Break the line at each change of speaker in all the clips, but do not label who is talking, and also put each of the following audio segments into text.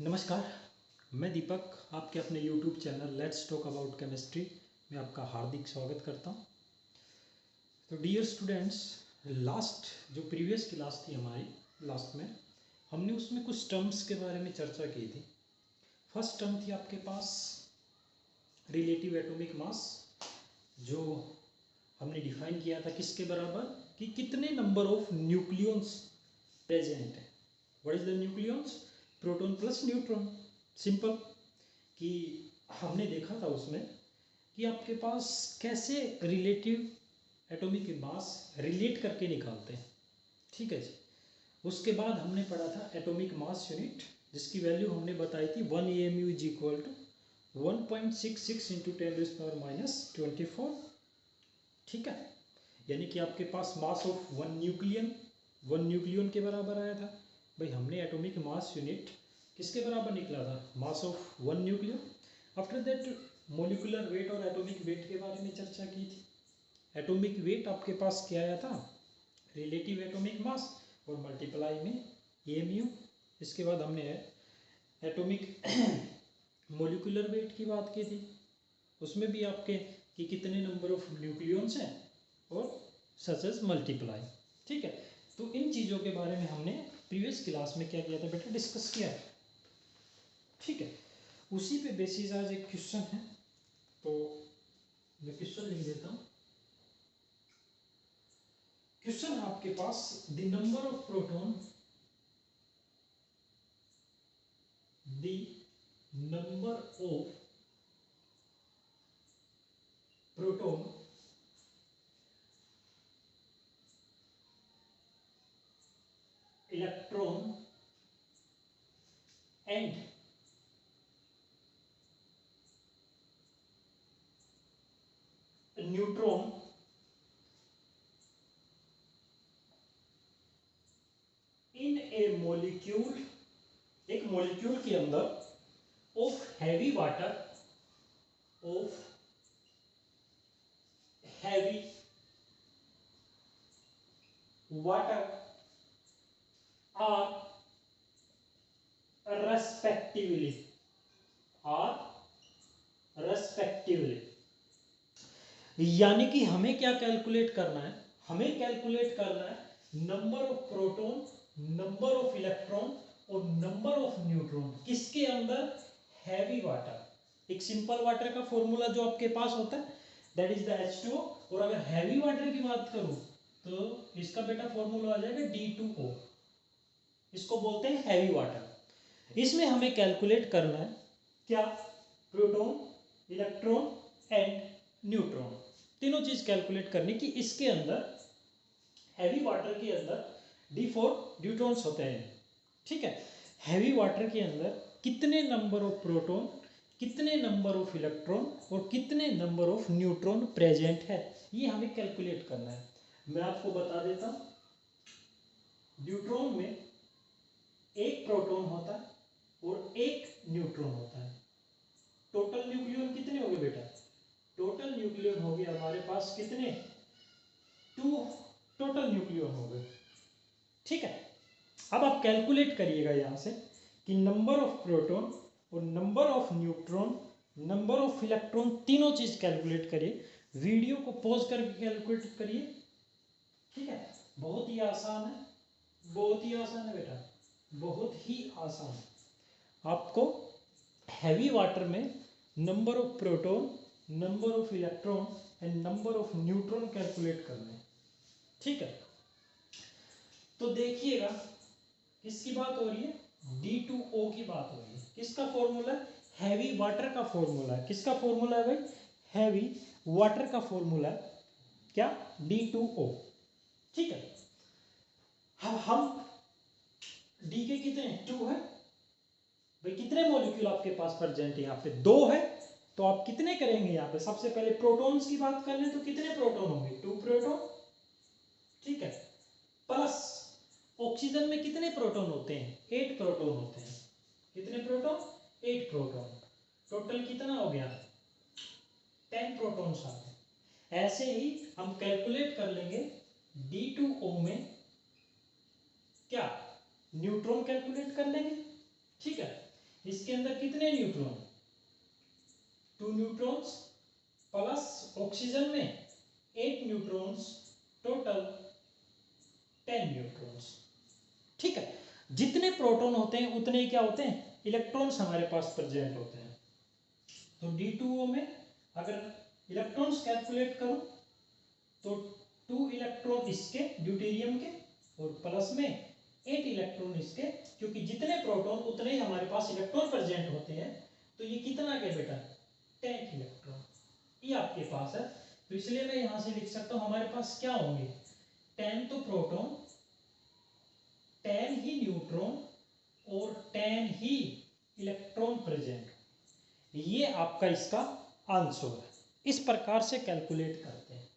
नमस्कार, मैं दीपक आपके अपने YouTube channel let's talk about chemistry में आपका हार्दिक स्वागत करता हूं। तो डियर स्टूडेंट्स, जो प्रीवियस क्लास थी हमारी लास्ट में हमने उसमें कुछ टर्म्स के बारे में चर्चा की थी। फर्स्ट टर्म थी आपके पास रिलेटिव एटॉमिक मास, जो हमने डिफाइन किया था किसके बराबर कि कितने नंबर ऑफ न्यूक्लियॉन्स प्रेजेंट है। What is the nucleons? Proton plus neutron. Simple कि हमने देखा था उसमें कि आपके पास कैसे रिलेटिव एटॉमिक मास रिलेट करके निकालते हैं। ठीक है जी। उसके बाद हमने पढ़ा था एटॉमिक मास यूनिट, जिसकी वैल्यू हमने बताई थी 1 AMU is equal to 1.66 into 10⁻24। ठीक है, यानी कि आपके पास मास ऑफ वन न्यूक्लियन के बराबर आया था। भाई हमने एटॉमिक मास यूनिट किसके बराबर निकला था? मास of one nucleon. After that molecular weight और एटॉमिक वेट के बारे में चर्चा की थी। एटॉमिक वेट आपके पास क्या आया था? रिलेटिव एटॉमिक मास और मल्टीप्लाई में AMU। इसके बाद हमने एटॉमिक मोलिकुलर वेट की बात की थी, उसमें भी आपके कि कितने नंबर ऑफ न्यूक्लियॉन्स हैं और सच एज मल्टीप्लाई। ठीक है, तो इन चीज़ों के बारे में हमने प्रीवियस क्लास में क्या किया था बेटा? डिस्कस किया। ठीक है, उसी पे बेसिस आज एक क्वेश्चन है, तो मैं क्वेश्चन लिख देता हूँ। क्वेश्चन है आपके पास the number of proton electron and neutron in a molecule, एक मोलिक्यूल के अंदर of heavy water are respectively. यानी कि हमें क्या कैलकुलेट करना है? हमें कैलकुलेट करना है number of proton, number of electron और नंबर ऑफ न्यूट्रॉन किसके अंदर? Heavy water. एक सिंपल वाटर का फॉर्मूला जो आपके पास होता है दैट इज द H2O, और अगर हैवी वाटर की बात करूं तो इसका बेटा फॉर्मूला आ जाएगा D2O। इसको बोलते हैं हैवी वाटर। इसमें हमें कैलकुलेट करना है क्या? प्रोटॉन, इलेक्ट्रॉन एंड न्यूट्रॉन, तीनों चीज कैलकुलेट करने की। इसके अंदर हैवी वाटर के अंदर D4 न्यूट्रॉन्स होते हैं। ठीक है, हैवी वाटर के अंदर कितने नंबर ऑफ प्रोटॉन, कितने नंबर ऑफ इलेक्ट्रॉन और कितने नंबर ऑफ न्यूट्रॉन प्रेजेंट है, ये हमें कैलकुलेट करना है। मैं आपको बता देता हूं, न्यूट्रॉन में एक प्रोटॉन होता है और एक न्यूट्रॉन होता है। टोटल न्यूक्लियन कितने हो गए बेटा? टोटल न्यूक्लियन हो गए हमारे पास कितने? 2 टोटल न्यूक्लियन हो गए। ठीक है, अब आप कैलकुलेट करिएगा यहां से कि नंबर ऑफ प्रोटॉन और number of neutron, number of electron, तीनों चीज कैलकुलेट करिए। वीडियो को पॉज करके कैलकुलेट करिए। ठीक है, बहुत ही आसान है, बहुत ही आसान है बेटा, बहुत ही आसान। आपको हैवी वाटर में number of proton, number of electron and number of neutron calculate करना है। ठीक है, तो देखिएगा किसकी बात हो रही है? D2O की बात हो रही है। किसका फॉर्मूला? हैवी वाटर का फॉर्मूला है। किसका फॉर्मूला है भाई? हैवी वाटर का फॉर्मूला है क्या? D2O। ठीक है, हम D के कितने? 2 है भाई। कितने मॉलिक्यूल आपके पास प्रेजेंट है? यहाँ पे 2 है, तो आप कितने करेंगे यहाँ पे? सबसे पहले प्रोटॉन्स की बात कर लें तो कितने प्रोटॉन होंगे? 2 प्रोटॉन। ठीक है, प्लस ऑक्सीजन में कितने प्रोटॉन होते हैं? 8 प्रोटॉन होते हैं। कितने प्रोटॉन? 8 प्रोटॉन। टोटल कितना हो गया? 10 प्रोटॉन्स आ गए। ऐसे ही हम कैलकुलेट कर लेंगे D2O में क्या? न्यूट्रॉन कैलकुलेट कर लेंगे। ठीक है, इसके अंदर कितने न्यूट्रॉन, 2 न्यूट्रॉन्स प्लस ऑक्सीजन में 8 न्यूट्रॉन्स, टोटल 10 न्यूट्रॉन्स। ठीक है, जितने प्रोटॉन होते हैं उतने ही क्या होते हैं, इलेक्ट्रॉन्स हमारे पास प्रेजेंट होते हैं। तो D2O में अगर इलेक्ट्रॉन्स कैलकुलेट करूं तो 2 इलेक्ट्रॉन इसके ड्यूटेरियम के और प्लस में 8 इलेक्ट्रॉन इसके, क्योंकि जितने प्रोटॉन उतने ही हमारे पास इलेक्ट्रॉन प्रेजेंट होते हैं। तो ये कितना क्या बेटा, 10 इलेक्ट्रॉन ये आपके पास है। तो इसलिए मैं यहां से लिख सकता हूं हमारे पास क्या होंगे, 10 तो प्रोटॉन, 10 ही न्यूट्रॉन और 10 ही इलेक्ट्रॉन प्रेजेंट। ये आपका इसका आंसर है। इस प्रकार से कैलकुलेट करते हैं।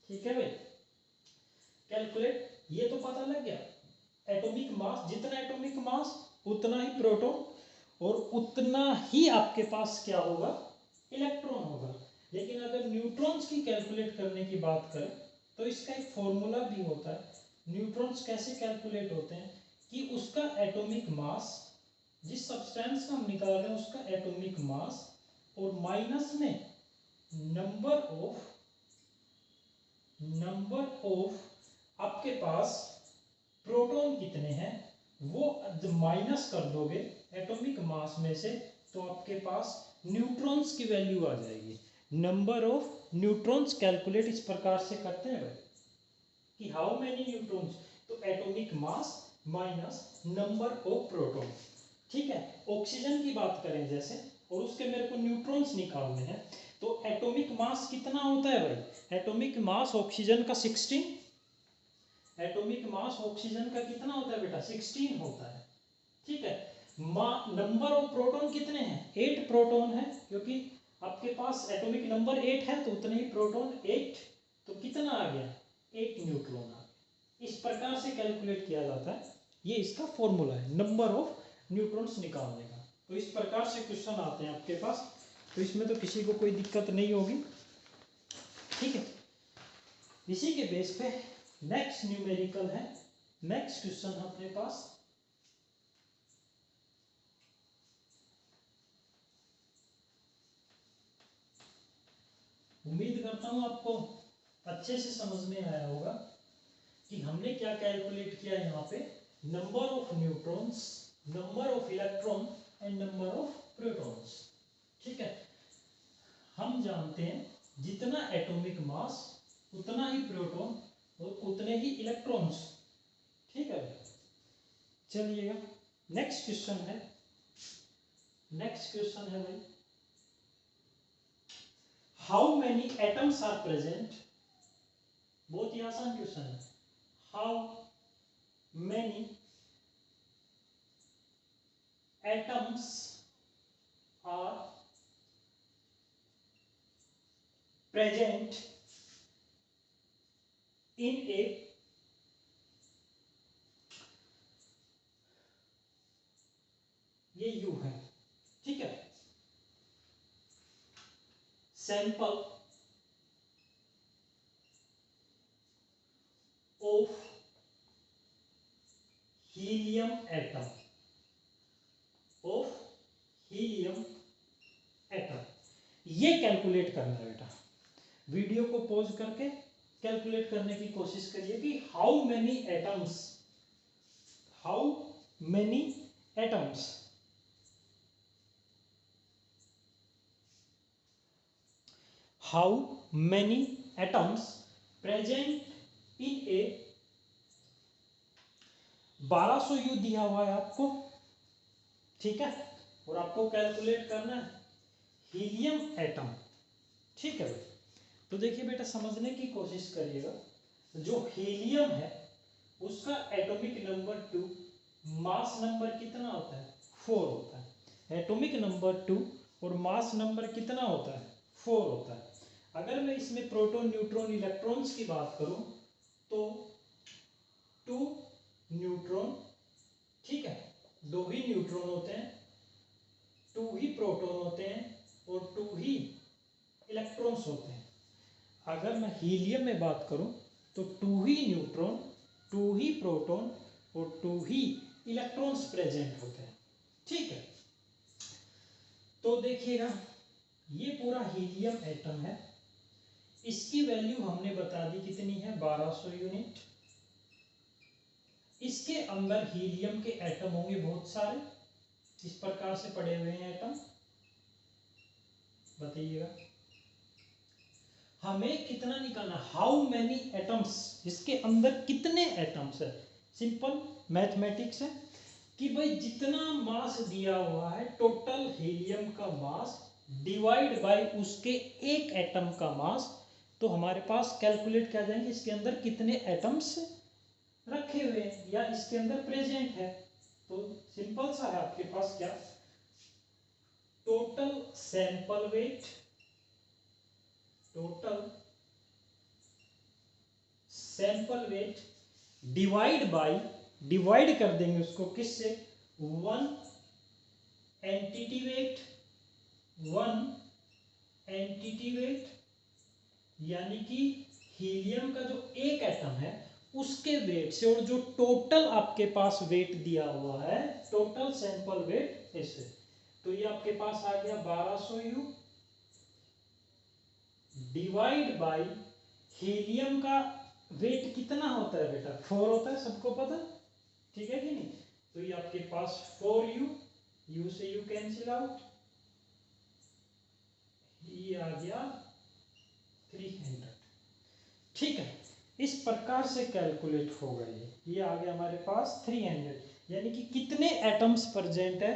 ठीक है भाई, कैलकुलेट, ये तो पता लग गया। एटॉमिक मास, जितना एटॉमिक मास उतना ही प्रोटॉन और उतना ही आपके पास क्या होगा, इलेक्ट्रॉन होगा। लेकिन अगर न्यूट्रॉन्स की कैलकुलेट करने की बात करें तो इसका एक फॉर्मूला भी होता है। न्यूट्रॉन्स कैसे कैलकुलेट होते हैं कि उसका एटॉमिक मास, जिस सब्सटेंस का हम निकाल रहे हैं उसका एटॉमिक मास और माइनस में नंबर ऑफ आपके पास प्रोटॉन कितने हैं, वो माइनस कर दोगे एटॉमिक मास में से, तो आपके पास न्यूट्रॉन्स की वैल्यू आ जाएगी। नंबर ऑफ न्यूट्रॉन्स कैलकुलेट इस प्रकार से करते हैं भाई कि हाउ मेनी न्यूट्रॉन्स, तो atomic mass minus number of proton. ठीक है, ऑक्सीजन की बात करें जैसे, और उसके मेरे को न्यूट्रॉन्स निकालने हैं, तो एटॉमिक मास कितना होता है भाई, एटॉमिक मास ऑक्सीजन का 16, एटॉमिक मास ऑक्सीजन का कितना होता है बेटा, 16 होता है। ठीक है, नंबर ऑफ प्रोटॉन कितने हैं, 8 प्रोटॉन है, क्योंकि आपके पास एटॉमिक नंबर 8 है तो उतने ही प्रोटॉन 8, तो कितना आ गया, 8 न्यूट्रॉन आ गया। इस प्रकार से कैलकुलेट किया जाता है, ये इसका फॉर्मूला है नंबर ऑफ न्यूट्रॉन्स निकालने का। तो इस प्रकार से क्वेश्चन आते हैं आपके पास, तो इसमें तो किसी को कोई दिक्कत नहीं होगी। ठीक है, इसी के बेस पे नेक्स्ट न्यूमेरिकल है, नेक्स्ट क्वेश्चन अपने पास उम्मीद करता हूं आपको अच्छे से समझ में आया होगा कि हमने क्या कैलकुलेट किया यहाँ पे, number of neutrons, number of electron and number of protons. ठीक है, हम जानते हैं जितना एटॉमिक मास उतना ही प्रोटॉन और उतने ही इलेक्ट्रॉन्स। ठीक है, चलिएगा नेक्स्ट क्वेश्चन है, नेक्स्ट क्वेश्चन है भाई, how many atoms are present, बहुत ही आसान क्वेश्चन है, how many atoms are present in a, ये यू है। ठीक है, sample of helium atom, of helium atom, ये कैलकुलेट करना है बेटा। वीडियो को पॉज करके कैलकुलेट करने की कोशिश करिए कि how many atoms, how many atoms, how many atoms present in A, 1200 you दिया हुआ है आपको। ठीक है, और आपको कैलकुलेट करना है हीलियम एटम। ठीक है, तो देखिए बेटा समझने की कोशिश करिएगा, जो हीलियम है उसका एटॉमिक नंबर 2, मास नंबर कितना होता है, 4 होता है। एटॉमिक नंबर 2 और मास नंबर कितना होता है, 4 होता है। अगर मैं इसमें प्रोटॉन न्यूट्रॉन इलेक्ट्रॉन्स की बात करूं तो 2 न्यूट्रॉन, ठीक है, 2 ही न्यूट्रॉन होते हैं, 2 ही प्रोटॉन होते हैं और 2 ही इलेक्ट्रॉन्स होते हैं। अगर मैं हीलियम में बात करूं तो 2 ही न्यूट्रॉन, 2 ही प्रोटॉन और 2 ही इलेक्ट्रॉन्स प्रेजेंट होते हैं। ठीक है, तो देखिएगा ये पूरा हीलियम एटम है, इसकी वैल्यू हमने बता दी कितनी है 1200 यूनिट। इसके अंदर हीलियम के एटम होंगे बहुत सारे, इस प्रकार से पड़े हुए हैं एटम। बताइएगा हमें कितना निकालना, हाउ मैनी एटम्स, इसके अंदर कितने एटम्स है। सिंपल मैथमेटिक्स है कि भाई जितना मास दिया हुआ है टोटल हीलियम का मास डिवाइड बाय उसके एक एटम का मास, तो हमारे पास कैलकुलेट क्या जाएंगे, इसके अंदर कितने एटम्स रखे हुए हैं या इसके अंदर प्रेजेंट है। तो सिंपल सा है आपके पास क्या, total sample weight, total sample weight divide by, divide कर देंगे उसको किससे, one entity weight, one entity weight, यानी कि हीलियम का जो एक एटम है उसके वेट से, और जो टोटल आपके पास वेट दिया हुआ है, टोटल सैंपल वेट ऐसे, तो ये आपके पास आ गया 1200 यू डिवाइड बाय हीलियम का वेट कितना होता है बेटा, 4 होता है, सबको पता, ठीक है कि नहीं। तो ये आपके पास 4u, u से u कैंसिल आउट, ये आ गया 300। ठीक है, इस प्रकार से कैलकुलेट होगा ये आ गया हमारे पास 300, यानी कि कितने एटम्स प्रेजेंट है,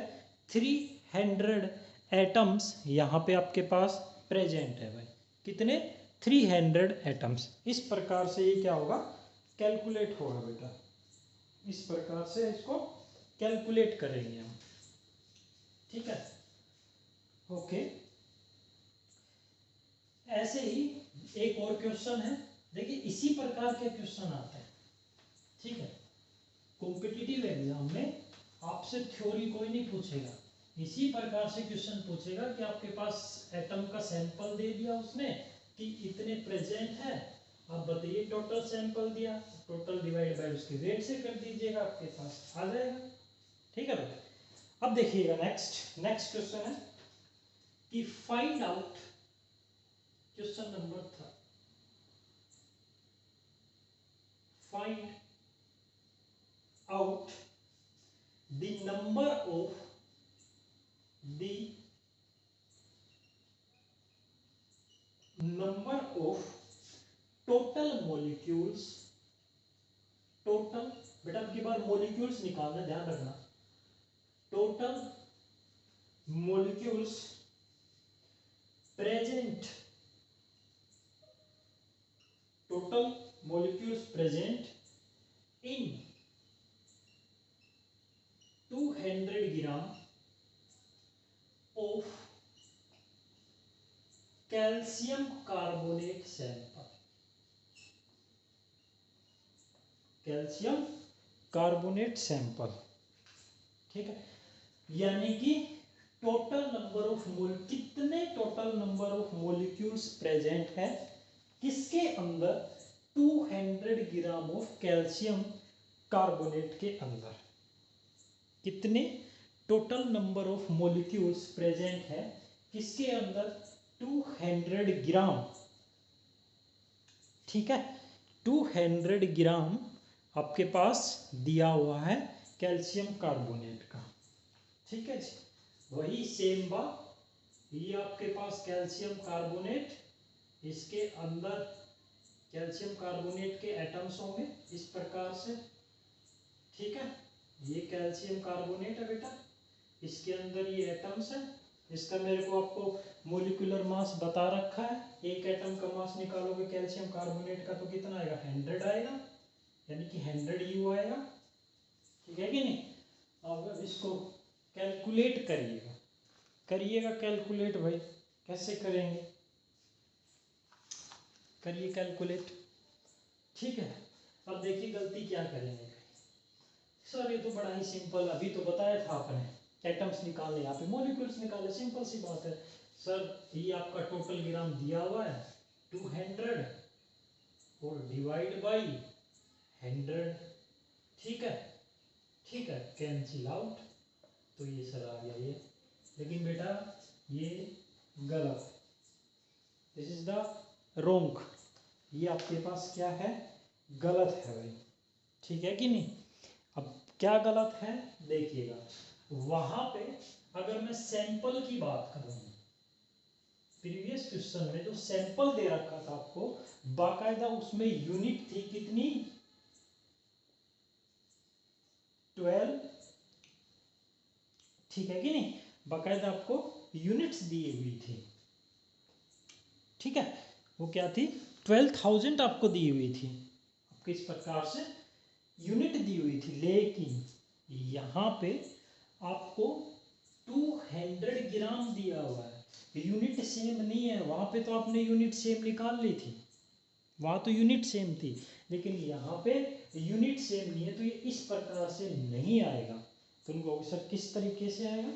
300 एटम्स यहाँ पे आपके पास प्रेजेंट है भाई, कितने 300 एटम्स। इस प्रकार से ये क्या होगा, कैलकुलेट होगा बेटा, इस प्रकार से इसको कैलकुलेट करेंगे हम, ठीक है, ओके। ऐसे ही एक और क्वेश्चन है, देखिए इसी प्रकार के क्वेश्चन आते हैं, ठीक है। कॉम्पिटिटिव एग्जाम में आपसे थ्योरी कोई नहीं पूछेगा, इसी प्रकार से क्वेश्चन पूछेगा कि आपके पास एटम का सैंपल दे दिया उसने कि इतने प्रेजेंट है, आप बताइए टोटल सैंपल दिया, टोटल डिवाइड बाय उसके वेट से कर दीजिएगा, आपके पास आ जाएगा, ठीक है भाई। अब देखिएगा नेक्स्ट क्वेश्चन है कि find out, question number 3, find out the number of total molecules, total बेटा अब की बार मोलिक्यूल्स निकालना, ध्यान रखना, total molecules present, total molecules present in 200 gram of calcium carbonate sample, calcium carbonate sample, ठीक है, यानी कि टोटल नंबर ऑफ मोल, कितने total number of molecules present है किसके अंदर, 200 ग्राम ऑफ कैल्शियम कार्बोनेट के अंदर, कितने total number of molecules present है किसके अंदर, 200 ग्राम, ठीक है, 200 ग्राम आपके पास दिया हुआ है कैल्शियम कार्बोनेट का, ठीक है जी। वही सेम बात, ये आपके पास कैल्शियम कार्बोनेट, इसके अंदर कैल्शियम कार्बोनेट के एटम्स होंगे इस प्रकार से, ठीक है, ये कैल्शियम कार्बोनेट है बेटा, इसके अंदर ये एटम्स है, इसका मेरे को आपको मोलिकुलर मास बता रखा है, एक एटम का मास निकालोगे कैल्शियम कार्बोनेट का तो कितना आएगा, 100 आएगा, यानी कि 100 यू आएगा, ठीक है कि नहीं। अब इसको कैलकुलेट करिएगा, करिएगा कैलकुलेट भाई, कैसे करेंगे, करिए कैलकुलेट, ठीक है। अब देखिए गलती क्या करेंगे, सर ये तो बड़ा ही सिंपल, अभी तो बताया था आपने, एटम्स निकालने, यहाँ पे मॉलिक्यूल्स निकाले, सिंपल सी बात है सर, ये आपका टोटल ग्राम दिया हुआ है 200 और डिवाइड बाई 100, ठीक है, ठीक है, कैंसिल आउट, तो ये सर आ गया ये, लेकिन बेटा ये गलत, दिस इज द रोंग, ये आपके पास क्या है, गलत है भाई, ठीक है कि नहीं। अब क्या गलत है देखिएगा, वहां पे अगर मैं सैंपल की बात करूं, प्रीवियस क्वेश्चन में जो सैंपल दे रखा था आपको, बाकायदा उसमें यूनिट थी कितनी, 12, ठीक है कि नहीं, बाकायदा आपको यूनिट्स दी हुई थी, ठीक है, वो क्या थी, 12,000 आपको दी हुई थी, आपको इस प्रकार से यूनिट दी हुई थी, लेकिन यहाँ पे आपको 200 ग्राम दिया हुआ है, यूनिट सेम नहीं है, वहाँ पे तो आपने यूनिट सेम निकाल ली थी, वहाँ तो यूनिट सेम थी, लेकिन यहाँ पे यूनिट सेम नहीं है, तो ये इस प्रकार से नहीं आएगा। तो उनको सर किस तरीके से आएगा,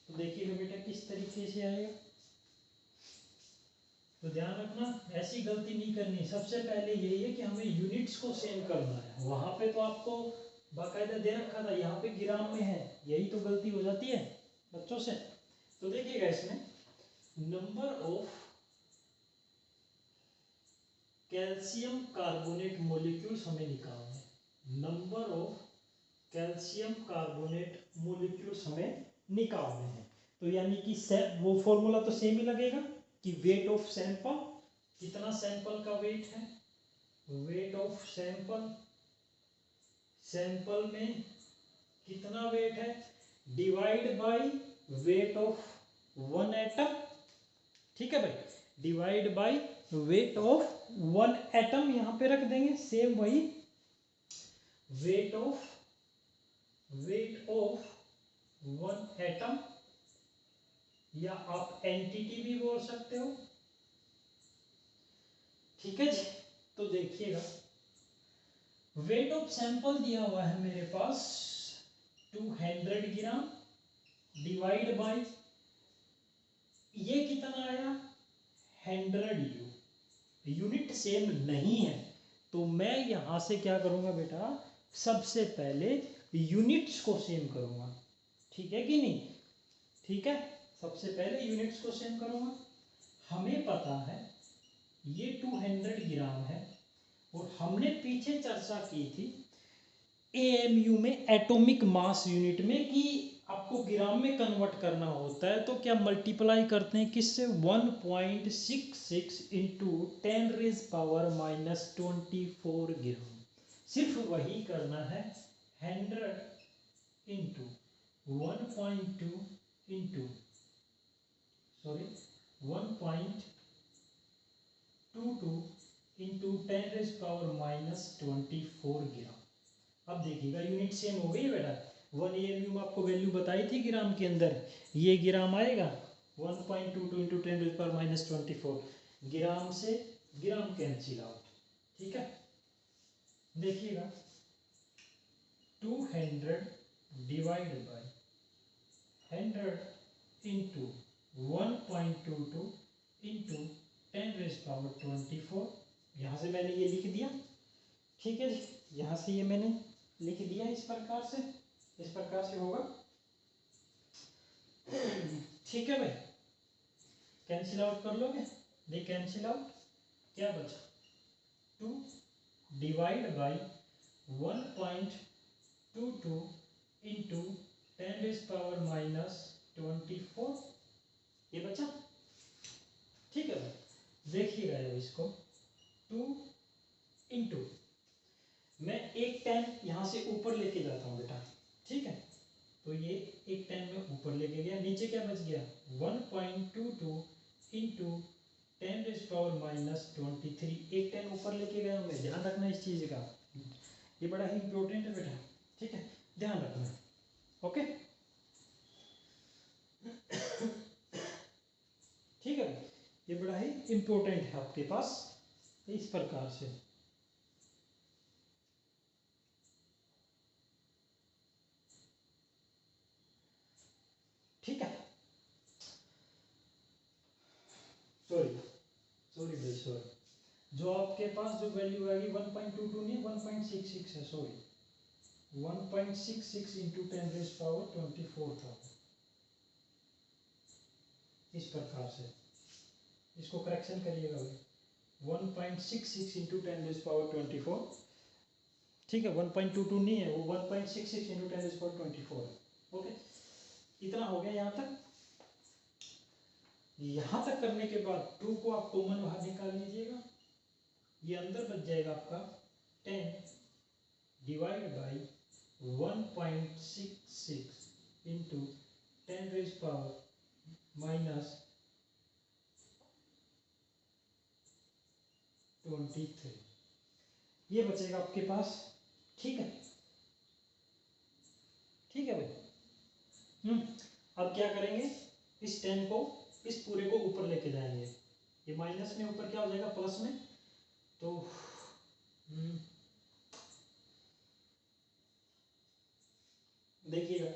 तो देखिएगा बेटा किस तरीके से आएगा, तो ध्यान रखना ऐसी गलती नहीं करनी, सबसे पहले यही है कि हमें यूनिट्स को सेम करना है, वहाँ पे तो आपको बाकायदा दे रखा था, यहाँ पे ग्राम में है, यही तो गलती हो जाती है बच्चों से। तो देखिएगा इसमें number of calcium carbonate molecules हमें निकालना है, number of calcium carbonate molecules हमें निकालने हैं, तो यानी कि वो फॉर्मूला तो सेम ही लगेगा कि वेट ऑफ सैंपल, कितना सैंपल का वेट है, वेट ऑफ सैंपल, सैंपल में कितना वेट है, divide by weight of one atom, ठीक है भाई, divide by weight of one atom, यहां पे रख देंगे सेम वही, वेट ऑफ वन एटम, या आप एंटिटी भी बोल सकते हो, ठीक है जी। तो देखिएगा वेट ऑफ सैंपल दिया हुआ है मेरे पास 200 ग्राम, डिवाइड बाय ये कितना आया 100 यूनिट सेम नहीं है, तो मैं यहां से क्या करूंगा बेटा, सबसे पहले यूनिट्स को सेम करूंगा, ठीक है कि नहीं, ठीक है, सबसे पहले यूनिट्स को सेम करूंगा। हमें पता है ये 200 ग्राम है, और हमने पीछे चर्चा की थी एएमयू में, एटॉमिक मास यूनिट में, कि आपको ग्राम में कन्वर्ट करना होता है, तो क्या मल्टीप्लाई करते हैं किससे, 1.66 इंटू 10⁻⁻24 ग्राम, सिर्फ वही करना है, 100 इंटू 1.2 इंटू सॉरी 1.22 इंटू 10⁻⁻24 ग्राम। अब देखिएगा यूनिट सेम हो गई बेटा, 1 एएमयू में आपको वैल्यू बताई थी ग्राम के अंदर, ये ग्राम आएगा, 1.22 इंटू 10⁻⁻24, ग्राम से ग्राम कैंसिल आउट, ठीक है, देखिएगा 200 डिवाइड बाय 100 इंटू 1.22 इंटू 10⁻24, यहाँ से मैंने ये लिख दिया, ठीक है जी, यहाँ से ये मैंने लिख दिया, इस प्रकार से होगा, ठीक है भाई, कैंसिल आउट कर लोगे, दे कैंसिल आउट, क्या बचा 2 डिवाइड बाई 1.22 इंटू 10⁻⁻24, ये बचा, ठीक है भाई, देखिएगा जब इसको 2 इंटू, मैं एक 10 यहाँ से ऊपर लेके जाता हूँ बेटा, ठीक है, तो ये एक 10 में ऊपर लेके गया, नीचे क्या बच गया 1.22 इंटू 10⁻⁻23, एक 10 ऊपर लेके गया मैं, ध्यान रखना इस चीज़ का, ये बड़ा ही इंपॉर्टेंट है बेटा, ठीक है, ध्यान रखना, ओके, ठीक है, ये बड़ा ही इंपॉर्टेंट है आपके पास, इस प्रकार से, ठीक है, सॉरी भाई सॉरी, जो आपके पास जो वैल्यू आएगी 1.22 नहीं 1.66 है, सॉरी 1.66 इंटू 10⁻24 था, इस प्रकार से। इसको करेक्शन करिएगा भाई, 1.66 इंटू 10⁻²4। ठीक है, 1.22 नहीं है, वो 1.66 इंटू 10⁻24 है। ओके, इतना हो गया यहाँ तक। यहाँ तक करने के बाद 2 को आप कॉमन बाहर निकाल लीजिएगा, ये अंदर बच जाएगा आपका 10 डिवाइड बाई 1.66 इंटू 10⁻⁻23, ये बचेगा आपके पास। ठीक है, ठीक है भाई। अब क्या करेंगे, इस 10 को, इस पूरे को ऊपर लेके जाएंगे, ये माइनस में ऊपर क्या हो जाएगा प्लस में, तो देखिएगा,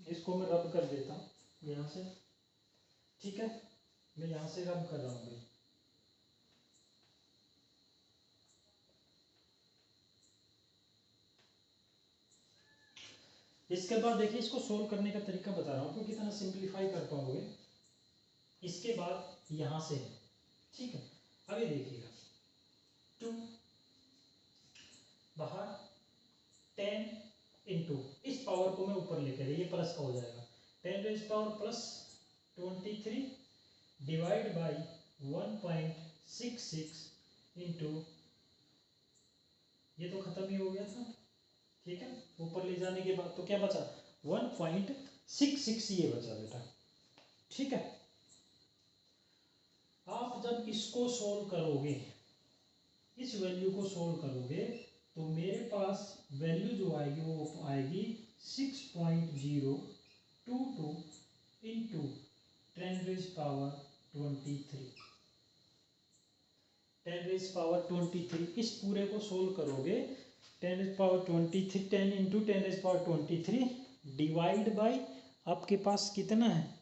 इसको मैं रब कर देता हूँ यहाँ से। ठीक है, मैं यहाँ से रब कर रहा हूँ भाई। इसके बाद देखिए, इसको सोल्व करने का तरीका बता रहा हूँ आपको, कितना सिंप्लीफाई कर पाओगे। इसके बाद यहाँ से, ठीक है, अभी देखिएगा 2 बाहर 10 इंटू, इस पावर को मैं ऊपर लेकर, ये प्लस का हो जाएगा, 10⁻+23 डिवाइड बाई 1.66 इंटू, ये तो खत्म ही हो गया था। ठीक है, ऊपर ले जाने के बाद तो क्या बचा, 1.66 ये बचा बेटा। ठीक है, आप जब इसको सोल्व करोगे, इस वैल्यू को सोल्व करोगे, तो मेरे पास वैल्यू जो आएगी वो आएगी 6.022 इंटू 10⁻23। 10⁻23, इस पूरे को सोल्व करोगे, 10⁻23, 10 इंटू 10⁻23 डिवाइड बाई, आपके पास कितना है,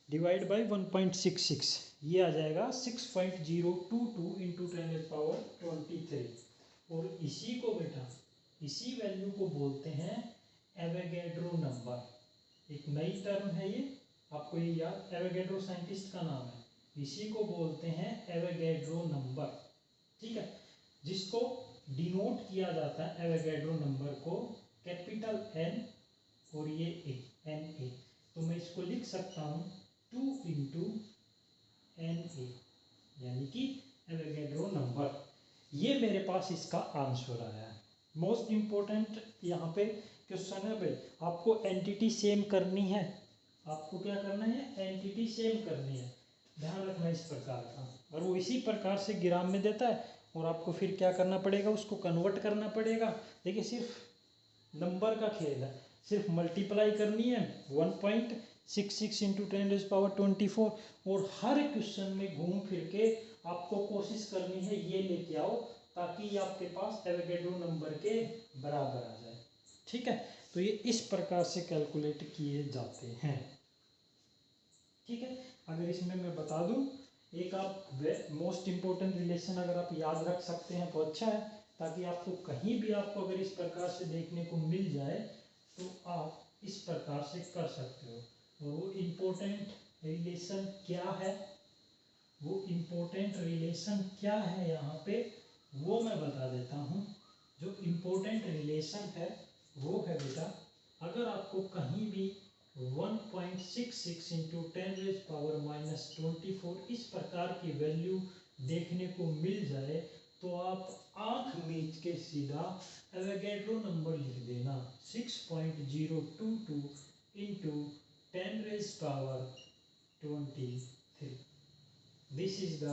डिवाइड बाई 1.66, ये आ जाएगा 6.022 इंटू 10⁻23। और इसी को बेटा, इसी वैल्यू को बोलते हैं एवोगैड्रो नंबर। एक नई टर्म है ये, आपको ये याद, एवोगैड्रो साइंटिस्ट का नाम है, इसी को बोलते हैं एवोगैड्रो नंबर। ठीक है, जिसको डिनोट किया जाता है एवोगैड्रो नंबर को कैपिटल N और ये Na। तो मैं इसको लिख सकता हूँ 2 इंटू Na, यानी कि एवोगैड्रो नंबर। ये मेरे पास इसका आंसर आया है। मोस्ट इम्पोर्टेंट यहाँ पे क्वेश्चन है भाई, आपको एंटिटी सेम करनी है, आपको क्या करना है, एंटिटी सेम करनी है, ध्यान रखना इस प्रकार का। और वो इसी प्रकार से ग्राम में देता है, और आपको फिर क्या करना पड़ेगा, उसको कन्वर्ट करना पड़ेगा। देखिए, सिर्फ नंबर का खेल है, सिर्फ मल्टीप्लाई करनी है 1.66 इंटू 10⁻24, और हर क्वेश्चन में घूम फिर के आपको कोशिश करनी है ये लेके आओ, ताकि ये आपके पास एवोगैड्रो नंबर के बराबर आ जाए। ठीक है, तो ये इस प्रकार से कैलकुलेट किए जाते हैं। ठीक है, अगर इसमें मैं बता दूं, एक आप मोस्ट इम्पोर्टेंट रिलेशन अगर आप याद रख सकते हैं तो अच्छा है, ताकि आपको कहीं भी आपको अगर इस प्रकार से देखने को मिल जाए तो आप इस प्रकार से कर सकते हो। और वो इम्पोर्टेंट रिलेशन क्या है, वो इम्पोर्टेंट रिलेशन क्या है यहाँ पे, वो मैं बता देता हूँ। जो इम्पोर्टेंट रिलेशन है वो है बेटा, अगर आपको कहीं भी 1.66 इंटू 10⁻⁻24 इस प्रकार की वैल्यू देखने को मिल जाए, तो आप आंख मीच के सीधा एवोगैड्रो नंबर लिख देना, 6.022 into 10⁻23। This is the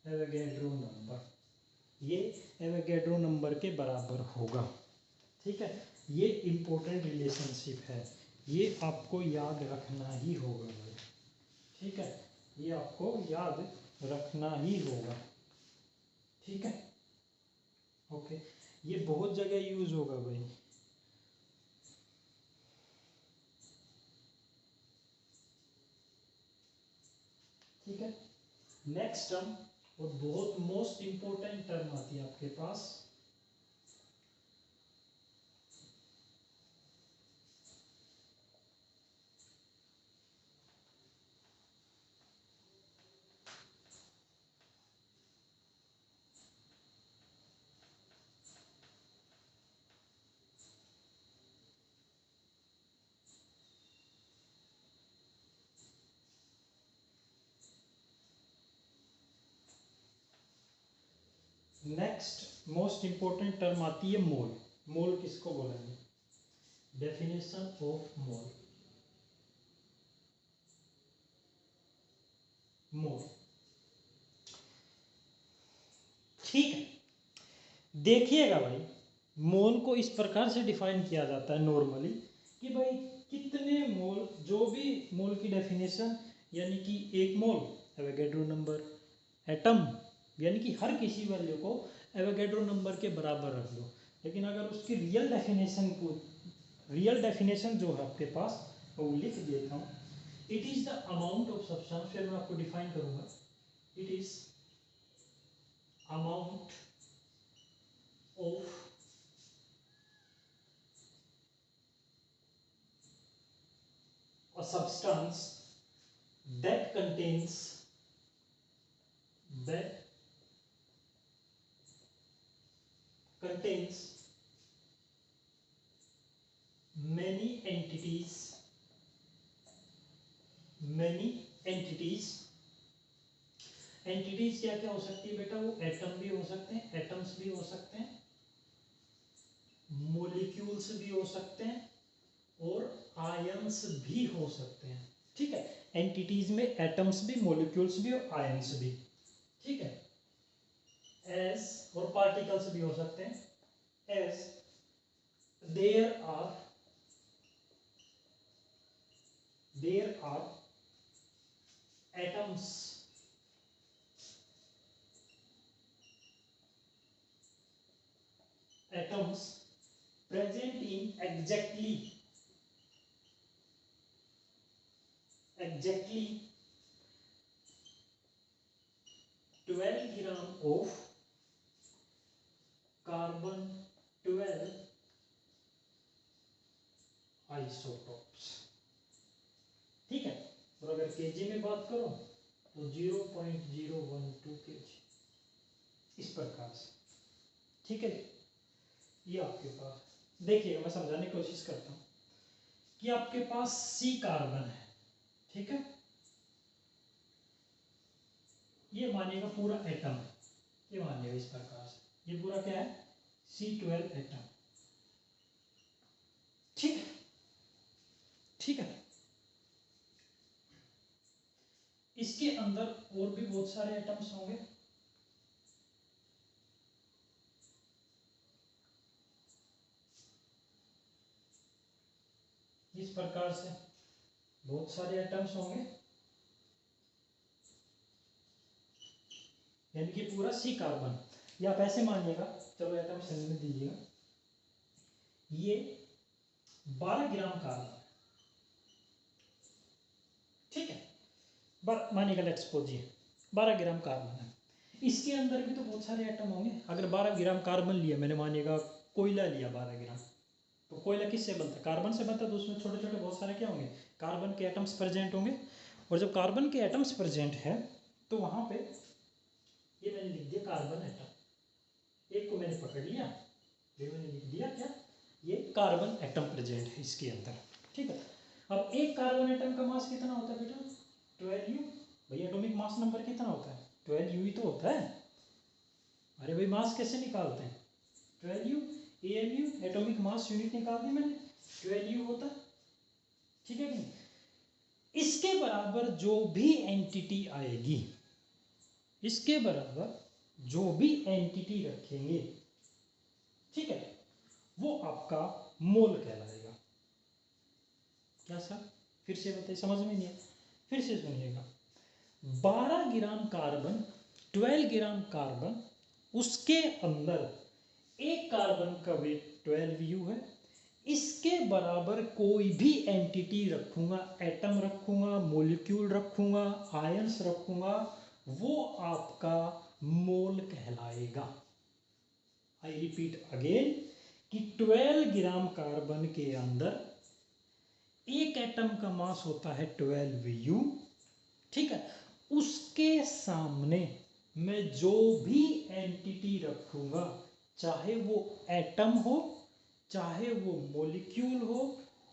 Avogadro number, ये एवोगैड्रो नंबर के बराबर होगा। ठीक है, ये इम्पोर्टेंट रिलेशनशिप है, ये आपको याद रखना ही होगा भाई। ठीक है, ये आपको याद रखना ही होगा। ठीक है, ओके, ये बहुत जगह यूज होगा भाई। ठीक है, नेक्स्ट टर्म, और बहुत मोस्ट इम्पोर्टेंट टर्म आती है आपके पास, नेक्स्ट मोस्ट इंपॉर्टेंट टर्म आती है मोल। मोल किसको बोलेंगे? Definition of mole. मोल, ठीक है। देखिएगा भाई, मोल को इस प्रकार से डिफाइन किया जाता है नॉर्मली कि भाई कितने मोल, जो भी मोल की डेफिनेशन, यानी कि एक मोल एवोगैड्रो नंबर, एटम यानी कि हर किसी वैल्यू को एवोगैड्रो नंबर के बराबर रख दो। लेकिन अगर उसकी रियल डेफिनेशन जो है आपके पास, वो लिख देता हूँ। It is the amount of substance, फिर मैं आपको डिफाइन करूंगा। It is amount of a substance that contains many entities। Entities क्या क्या हो सकती है बेटा? वो एटम भी हो सकते हैं, एटम्स भी हो सकते हैं, मोलिक्यूल्स भी हो सकते हैं, और आयंस भी हो सकते हैं। ठीक है, एंटिटीज में एटम्स भी, मोलिक्यूल्स भी और आयंस भी। ठीक है, एज, और पार्टिकल्स भी हो सकते हैं। As there are atoms present in exactly 12 gram of carbon 12 isotopes। ठीक है, और अगर केजी में बात करो तो 0.012 केजी, इस प्रकार से। ठीक है, ये आपके पास देखिएगा, मैं समझाने की कोशिश करता हूँ कि आपके पास सी कार्बन है। ठीक है, ये मानिएगा पूरा एटम है, ये मानिएगा इस प्रकार से, ये पूरा क्या है? C12 atom. ठीक है, ठीक है। इसके अंदर और भी बहुत सारे एटम्स होंगे। इस प्रकार से बहुत सारे एटम्स होंगे, यानी कि पूरा सी कार्बन, या आप ऐसे मानिएगा, चलो एटम समझने दीजिएगा। ये 12 ग्राम कार्बन, ठीक है, मानिएगा लेट्स सपोज ये 12 ग्राम कार्बन है। इसके अंदर भी तो बहुत सारे एटम होंगे। अगर 12 ग्राम कार्बन लिया मैंने, मानिएगा कोयला लिया 12 ग्राम, तो कोयला किससे बनता है? कार्बन से बनता है। तो उसमें छोटे छोटे बहुत सारे क्या होंगे? कार्बन के एटम्स प्रेजेंट होंगे। और जब कार्बन के एटम्स प्रेजेंट है तो वहां पे ये मैंने लिख दिया कार्बन एटम, एक को मैंने पकड़ लिया, ये मैंने लिख दिया क्या? ये कार्बन एटम प्रेजेंट है इसके अंदर। ठीक है, अब एक कार्बन एटम का मास कितना होता है बेटा? 12U। भैया एटॉमिक मास नंबर कितना होता है? 12U ही तो होता है। अरे भाई मास कैसे निकालते हैं? 12U, AMU, atomic mass unit निकाल दी मैंने, 12U होता है। ठीक है कि नहीं? इसके बराबर जो भी एंटिटी आएगी, इसके बराबर जो भी एंटिटी रखेंगे, ठीक है, वो आपका मोल कहलाएगा। क्या सर? फिर से बताइए, समझ में नहीं है, फिर से सुनिएगा। 12 ग्राम कार्बन, 12 ग्राम कार्बन, उसके अंदर एक कार्बन का वेट 12U है। इसके बराबर कोई भी एंटिटी रखूंगा, एटम रखूंगा, मॉलिक्यूल रखूंगा, आयंस रखूंगा, वो आपका मोल कहलाएगा। आई रिपीट अगेन कि 12 ग्राम कार्बन के अंदर एक एटम का मास होता है 12U। ठीक है, उसके सामने मैं जो भी एंटिटी रखूंगा, चाहे वो एटम हो, चाहे वो मॉलिक्यूल हो,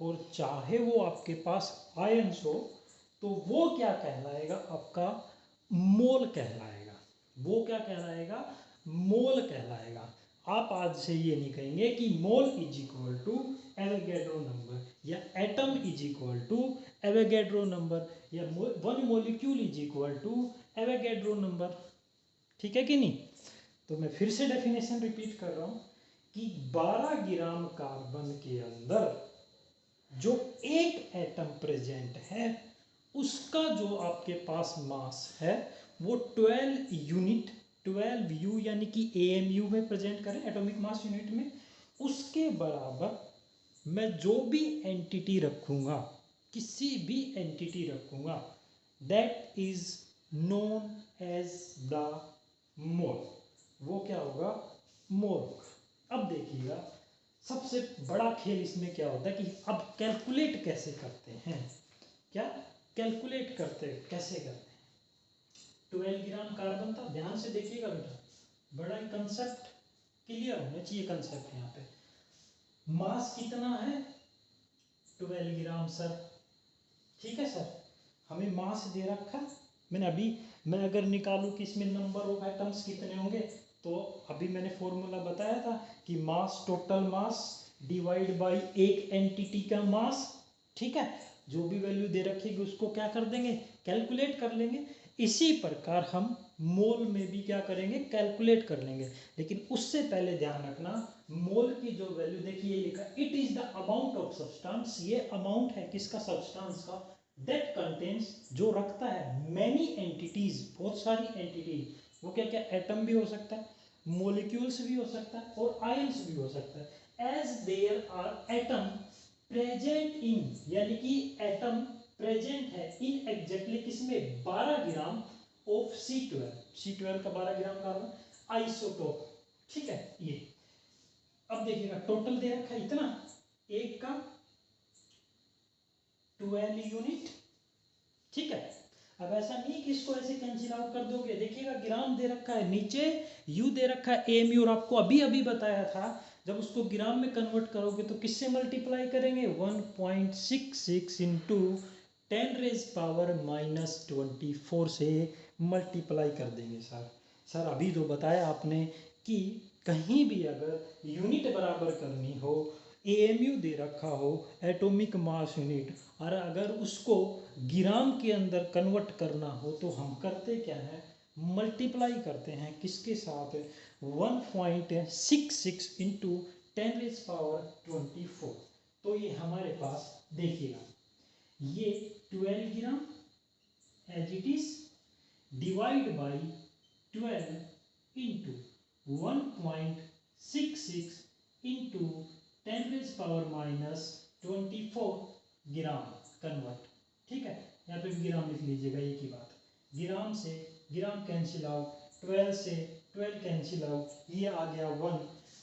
और चाहे वो आपके पास आयंस हो, तो वो क्या कहलाएगा? आपका मोल कहलाएगा। वो क्या कहलाएगा? मोल कहलाएगा। आप आज से ये नहीं कहेंगे कि mole is equal to Avogadro number, या atom is equal to Avogadro number, या one molecule is equal to Avogadro number. ठीक है कि नहीं? तो मैं फिर से डेफिनेशन रिपीट कर रहा हूँ कि 12 ग्राम कार्बन के अंदर जो एक एटम प्रेजेंट है उसका जो आपके पास मास है वो 12 यूनिट, 12 यू यानी कि AMU में प्रेजेंट करें, एटॉमिक मास यूनिट में, उसके बराबर मैं जो भी एंटिटी रखूँगा, किसी भी एंटिटी रखूँगा, that is known as the mole. वो क्या होगा? मोल होगा। अब देखिएगा सबसे बड़ा खेल इसमें क्या होता है कि अब कैलकुलेट कैसे करते हैं। क्या कैलकुलेट करते कैसे करते हैं? 12 ग्राम कार्बन था, ध्यान से देखिएगा बेटा, बड़ा कंसेप्ट क्लियर होना चाहिए। कंसेप्ट यहाँ पे मास कितना है? 12 ग्राम सर। ठीक है सर, हमें मास दे रखा, मैं अगर निकालूं कि इसमें नंबर ऑफ एटम्स कितने होंगे, तो अभी मैंने फॉर्मूला बताया था कि मास, टोटल मास डिवाइड बाय एक एंटिटी का मास। ठीक है, जो भी वैल्यू दे रखेगी उसको क्या कर देंगे? कैलकुलेट कर लेंगे। इसी प्रकार हम मोल में भी क्या करेंगे? कैलकुलेट कर लेंगे। लेकिन उससे पहले ध्यान रखना, मोल की जो वैल्यू देखिए लिखा, it is the amount of substance. ये अमाउंट है किसका? सब्सटेंस का। दैट कंटेन्स, जो रखता है मैनी एंटिटीज, बहुत सारी एंटिटी। वो क्या क्या? एटम भी हो सकता है, मोलिक्यूल्स भी हो सकता है, और आयंस भी हो सकता है। As there are atom present in, यानी कि एटम प्रेजेंट है इन एग्जैक्टली किसमें? 12 ग्राम ऑफ C12 का 12 ग्राम कार्बन आइसोटोप। ठीक है, ये अब देखिएगा टोटल दे रखा है इतना, एक का 12 यूनिट। ठीक है, अब ऐसा नहीं कि इसको ऐसे कैंसिल आउट कर दोगे। देखिएगा ग्राम दे रखा है, नीचे यू दे रखा है, AMU, और आपको अभी अभी बताया था जब उसको ग्राम में कन्वर्ट करोगे तो किससे मल्टीप्लाई करेंगे? 1.66 इंटू 10⁻⁻24 से मल्टीप्लाई कर देंगे। सर अभी जो बताया आपने कि कहीं भी अगर यूनिट बराबर करनी हो, AMU दे रखा हो, एटॉमिक मास यूनिट, और अगर उसको ग्राम के अंदर कन्वर्ट करना हो तो हम करते क्या हैं? मल्टीप्लाई करते हैं किसके साथ? 1.66 इंटू 10⁻24। तो ये हमारे पास देखिएगा, ये 12 gram as it is divide by 12 into 1.66 into 10⁻⁻24 gram convert. ठीक है, यहाँ पे भी ग्राम लिख लीजिएगा, एक ही बात। ग्राम से ग्राम कैंसिल आउट, 12 से 12 कैंसिल आउट, ये आ गया 1,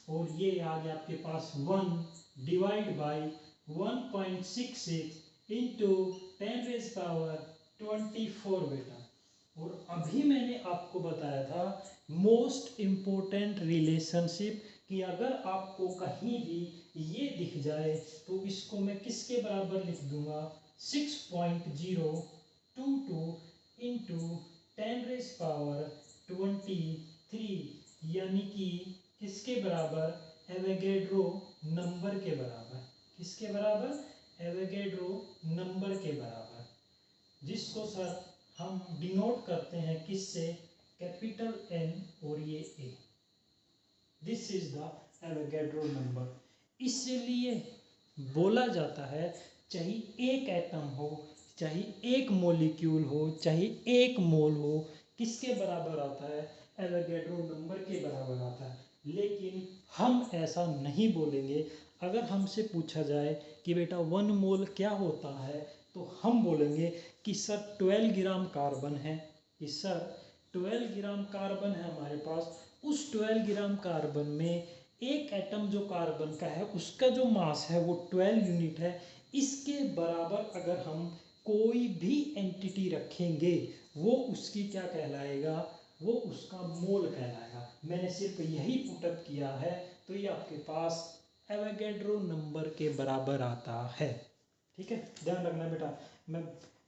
और ये आ गया आपके पास 1 डिवाइड बाई 1.66 इंटू 10⁻24 बेटा। और अभी मैंने आपको बताया था मोस्ट इम्पोर्टेंट रिलेशनशिप, कि अगर आपको कहीं भी ये दिख जाए तो इसको मैं किसके बराबर लिख दूंगा? 6.022 इंटू 10⁻23, यानी कि किसके बराबर? एवोगैड्रो नंबर के बराबर। किसके बराबर? एवोगैड्रो नंबर के बराबर, जिसको सर हम डिनोट करते हैं किससे? कैपिटल N और ये A। This is the Avogadro number. इसलिए बोला जाता है चाहे एक एटम हो, चाहे एक मॉलिक्यूल हो, चाहे एक मोल हो, किसके बराबर आता है? एवोगैड्रो नंबर के बराबर आता है। लेकिन हम ऐसा नहीं बोलेंगे। अगर हमसे पूछा जाए कि बेटा 1 मोल क्या होता है, तो हम बोलेंगे कि सर 12 ग्राम कार्बन है, कि सर 12 ग्राम कार्बन है हमारे पास। उस 12 ग्राम कार्बन में एक एटम जो कार्बन का है उसका जो मास है वो 12 यूनिट है। इसके बराबर अगर हम कोई भी एंटिटी रखेंगे वो उसकी क्या कहलाएगा? वो उसका मोल कहलाएगा। मैंने सिर्फ यही पुटअप किया है, तो ये आपके पास एवोगैड्रो नंबर के बराबर आता है। ठीक है, ध्यान रखना बेटा, मैं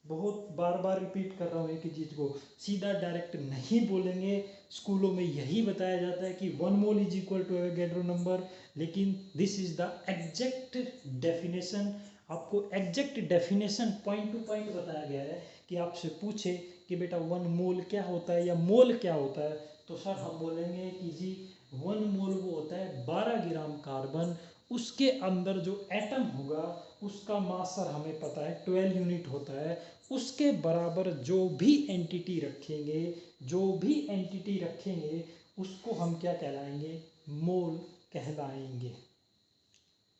बहुत बार बार रिपीट कर रहा हूँ एक ही चीज़ को, सीधा डायरेक्ट नहीं बोलेंगे। स्कूलों में यही बताया जाता है कि 1 mole is equal to Avogadro number, लेकिन this is the exact definition. आपको exact definition point to point बताया गया है कि आपसे पूछे कि बेटा 1 मोल क्या होता है या मोल क्या होता है, तो सर हम बोलेंगे कि जी 1 मोल वो होता है 12 ग्राम कार्बन, उसके अंदर जो एटम होगा उसका मास सर हमें पता है 12 यूनिट होता है, उसके बराबर जो भी एंटिटी रखेंगे, जो भी एंटिटी रखेंगे उसको हम क्या कहलाएंगे, मोल कहलाएंगे।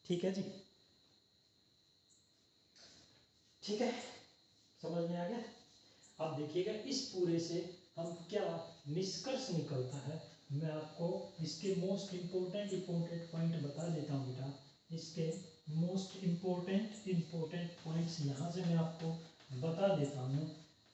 ठीक है जी, ठीक है, समझ में आ गया। अब देखिएगा इस पूरे से हम क्या निष्कर्ष निकलता है, मैं आपको इसके मोस्ट इम्पोर्टेंट पॉइंट बता देता हूँ बेटा। इसके मोस्ट इम्पोर्टेंट पॉइंट्स यहाँ से मैं आपको बता देता हूँ।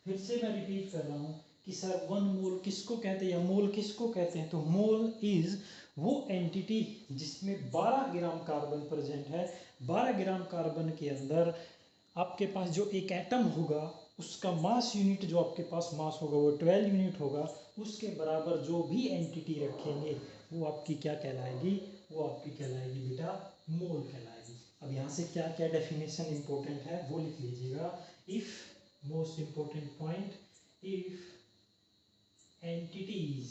फिर से मैं रिपीट कर रहा हूँ कि सर 1 मोल किसको कहते हैं या मोल किसको कहते हैं, तो मोल इज वो एंटिटी जिसमें 12 ग्राम कार्बन प्रेजेंट है। 12 ग्राम कार्बन के अंदर आपके पास जो एक एटम होगा उसका मास यूनिट, जो आपके पास मास होगा वो 12 यूनिट होगा, उसके बराबर जो भी एंटिटी रखेंगे वो आपकी क्या कहलाएगी, वो आपकी कहलाएगी बेटा मोल कहलाएगी। अब यहाँ से क्या क्या डेफिनेशन इंपॉर्टेंट है वो लिख लीजिएगा। If, most important point, if entities,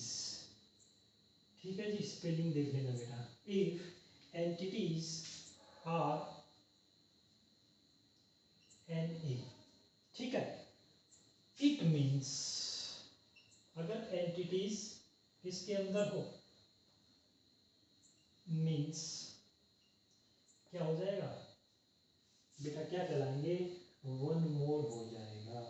ठीक है जी, स्पेलिंग देख लेना बेटा, इफ एंटिटीज आर Na, ठीक है, इट मीन्स, अगर एंटिटीज किसके अंदर हो, मीन्स क्या हो जाएगा बेटा, क्या कहलाएंगे, 1 मोल हो जाएगा।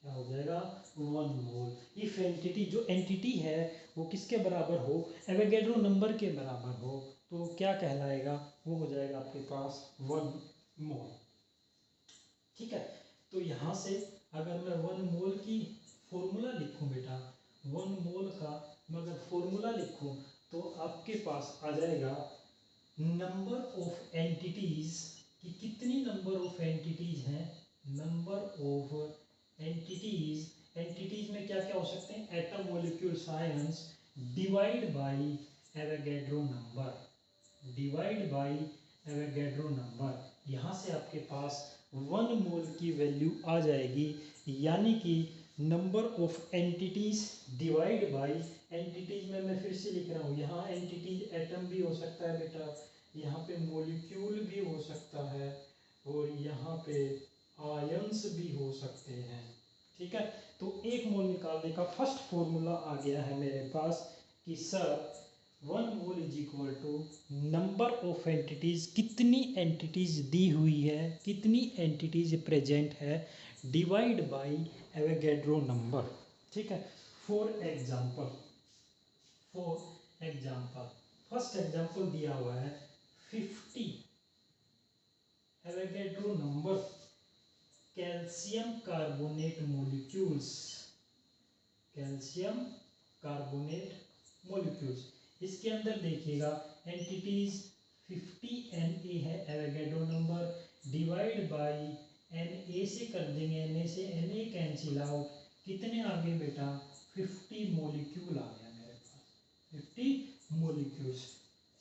क्या हो जाएगा, 1 मोल। इफ एंटिटी, जो एंटिटी है वो किसके बराबर हो, एवोगैड्रो नंबर के बराबर हो, तो क्या कहलाएगा, वो हो जाएगा आपके पास 1 मोल। ठीक है, तो यहाँ से अगर मैं 1 मोल की फॉर्मूला लिखूं बेटा, 1 मोल का मैं अगर फॉर्मूला लिखूं तो आपके पास आ जाएगा नंबर ऑफ एंटिटीज, कि कितनी नंबर ऑफ एंटिटीज हैं, नंबर ऑफ एंटिटीज, एंटिटीज में क्या क्या हो सकते हैं, atom, molecules, ions, divide by Avogadro number, divide by Avogadro number. यहाँ से आपके पास 1 मोल की वैल्यू आ जाएगी, यानी कि number of entities divide by, entities में मैं फिर से लिख रहा हूँ, यहाँ एंटिटीज एटम भी हो सकता है बेटा, यहाँ पे मॉलिक्यूल भी हो सकता है, और यहाँ पे आयंस भी हो सकते हैं। ठीक है, तो 1 मोल निकालने का फर्स्ट फॉर्मूला आ गया है मेरे पास कि sir 1 mole is equal to number of entities, कितनी एंटिटीज दी हुई है, कितनी एंटिटीज प्रेजेंट है, डिवाइड बाय एवोगैड्रो नंबर। ठीक है, फॉर एग्जांपल, फर्स्ट एग्जांपल दिया हुआ है 50 Avogadro number calcium carbonate molecules, calcium carbonate molecules. इसके अंदर देखिएगा एंटिटीज 50 Na है Avogadro number, divide by Na से कर देंगे, Na से Na कैंसिल आउट, कितने आ गए बेटा, 50 मॉलिक्यूल आ गया मेरे पास, 50 मॉलिक्यूल्स।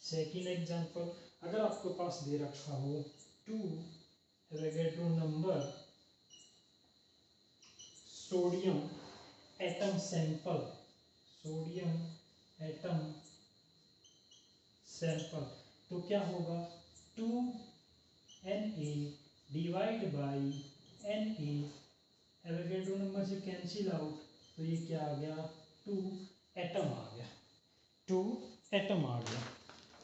सेकेंड एग्जांपल, अगर आपके पास दे रखा हो 2 Avogadro number sodium atom sample, sodium atom sample, तो क्या होगा 2 Na divide by Na, Avogadro number से कैंसिल आउट, तो ये क्या आ गया, 2 एटम आ गया, 2 एटम आ गया।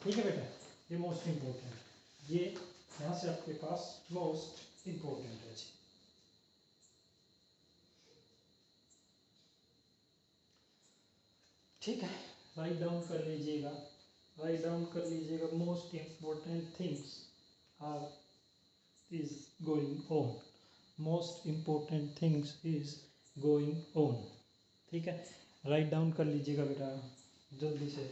ठीक है बेटा, ये मोस्ट इम्पोर्टेंट, ये यहाँ से आपके पास मोस्ट इम्पोर्टेंट है। ठीक है, राइट डाउन कर लीजिएगा, राइट डाउन कर लीजिएगा, most important things are is going on, most important things is going on. ठीक है, राइट डाउन कर लीजिएगा बेटा जल्दी से।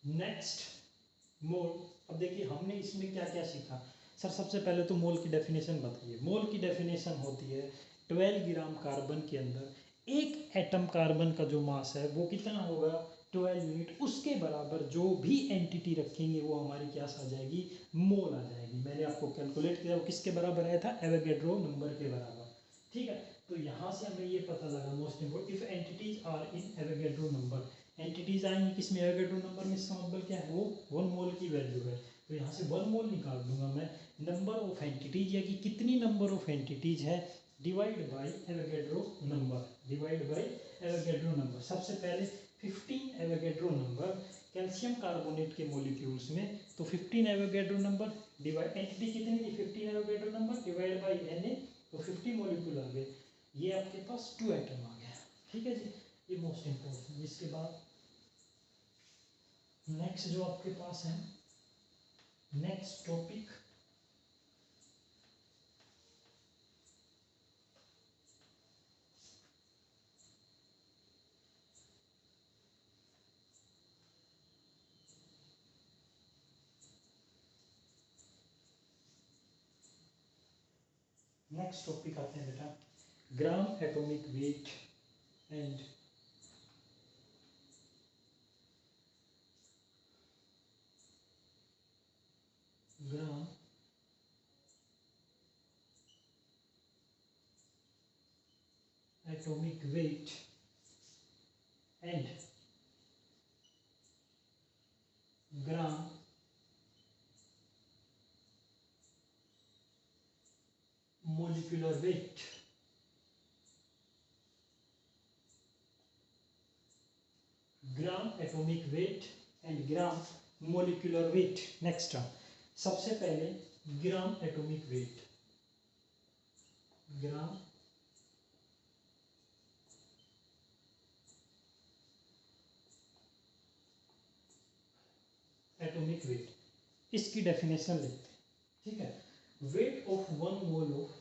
नेक्स्ट मोड, अब देखिए हमने इसमें क्या क्या सीखा, सर सबसे पहले तो मोल की डेफिनेशन बताइए। मोल की डेफिनेशन होती है 12 ग्राम कार्बन के अंदर एक एटम कार्बन का जो मास है वो कितना होगा 12 यूनिट, उसके बराबर जो भी एंटिटी रखेंगे वो हमारी क्या आ जाएगी, मोल आ जाएगी। मैंने आपको कैलकुलेट किया वो किसके बराबर आया था, एवोगैड्रो नंबर के बराबर। ठीक है, तो यहाँ से हमें ये पता लगा most important, if entities are in Avogadro number, entities आएंगी किसमें, एवोगैड्रो नंबर में, इसका मतलब क्या है, वो 1 मोल की वैल्यू है। तो यहाँ से 1 मोल निकाल दूंगा मैं, नंबर ऑफ एंटिटीज या कि कितनी नंबर ऑफ एंटिटीज है divide by Avogadro number, divide by Avogadro number. सबसे पहले 15 एवोगैड्रो नंबर कैल्शियम कार्बोनेट के मॉलिक्यूल्स में, तो 15 एवोगैड्रो नंबर डिवाइड, एंटिटी कितनी थी 15 Avogadro number divide by Na, तो 50 मॉलिक्यूल आ गए, ये आपके पास 2 एटम आ गया। ठीक है जी, ये मोस्ट इम्पोर्टेंट। इसके बाद नेक्स्ट जो आपके पास है, नेक्स्ट टॉपिक आते हैं बेटा, gram atomic weight and gram atomic weight and gram molecular weight। Gram atomic weight and gram molecular weight. Next सबसे पहले gram atomic weight, gram atomic weight, इसकी डेफिनेशन लेते हैं। ठीक है, weight of 1 mole of,